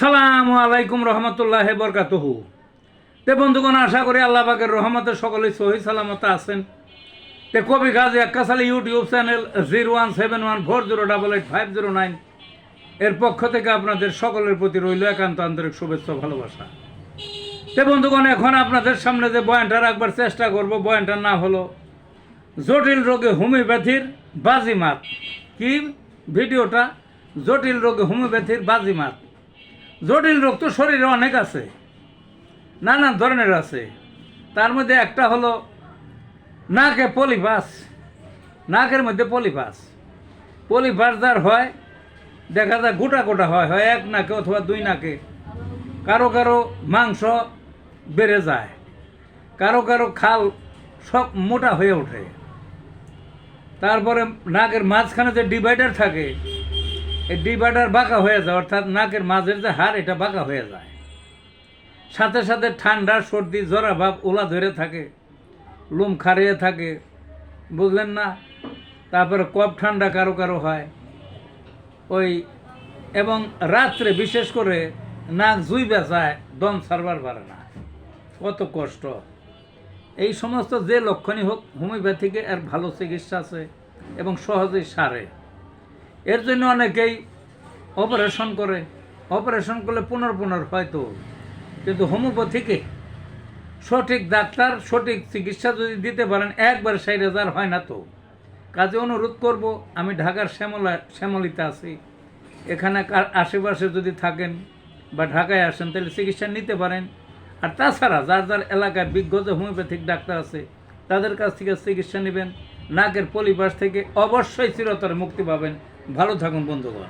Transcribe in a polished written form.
আসসালামু আলাইকুম রহমতুল্লাহ বরকাতুহু। তে বন্ধুগণ, আশা করি আল্লাহ পাকের রহমতে সকলে সহি সালামতে আছেন। তে কবি গাজী আক্কাস আলী ইউটিউব চ্যানেল 017140885009 এর পক্ষ থেকে আপনাদের সকলের প্রতি রইল একান্ত আন্তরিক শুভেচ্ছা ভালোবাসা। তে বন্ধুগণ, এখন আপনাদের সামনে যে বয়ানটা রাখবার চেষ্টা করব, বয়ানটার নাম হলো জটিল রোগে হোমিওপ্যাথির বাজিমাত। কি ভিডিওটা? জটিল রোগে হোমিওপ্যাথির বাজিমাত। জটিল রোগ তো শরীরে অনেক আছে, নানান ধরনের আছে। তার মধ্যে একটা হলো নাকে পলিপাস। নাকের মধ্যে পলিপাস যার হয়, দেখা যায় গোটা গোটা হয়, হয় এক নাকে অথবা দুই নাকে। কারো কারো মাংস বেড়ে যায়, কারো কারো খাল সব মোটা হয়ে ওঠে। তারপরে নাকের মাঝখানে যে ডিভাইডার থাকে, এই ডিভাইডার বাঁকা হয়ে যায়, অর্থাৎ নাকের মাঝের যে হাড় এটা বাঁকা হয়ে যায়। সাথে সাথে ঠান্ডা, সর্দি, জ্বরা ভাব, ওলা ধরে থাকে, লোম খাড়িয়ে থাকে, বুঝলেন না? তারপরে কফ ঠান্ডা কারো কারো হয় ওই, এবং রাত্রে বিশেষ করে নাক জুই বেচায়, দম সারবার পারে না, কত কষ্ট। এই সমস্ত যে লক্ষণই হোক, হোমিওপ্যাথিকে এর ভালো চিকিৎসা আছে এবং সহজেই সারে। এর জন্য অনেকেই অপারেশন করে, অপারেশন করলে পুনর্পুনর হয়তো, কিন্তু হোমিওপ্যাথিকে সঠিক ডাক্তার সঠিক চিকিৎসা যদি দিতে পারেন, একবার 60,000 হয় না তো। কাজে অনুরোধ করব, আমি ঢাকার শ্যামলিতে আছি, এখানে আশেপাশে যদি থাকেন বা ঢাকায় আসেন তাহলে চিকিৎসা নিতে পারেন। আর তাছাড়া যার যার এলাকায় বিজ্ঞ যে হোমিওপ্যাথিক ডাক্তার আছে তাদের কাছ থেকে চিকিৎসা নেবেন। নাকের পলিপাস থেকে অবশ্যই চিরতরে মুক্তি পাবেন। ভালো থাকুন বন্ধুগণ।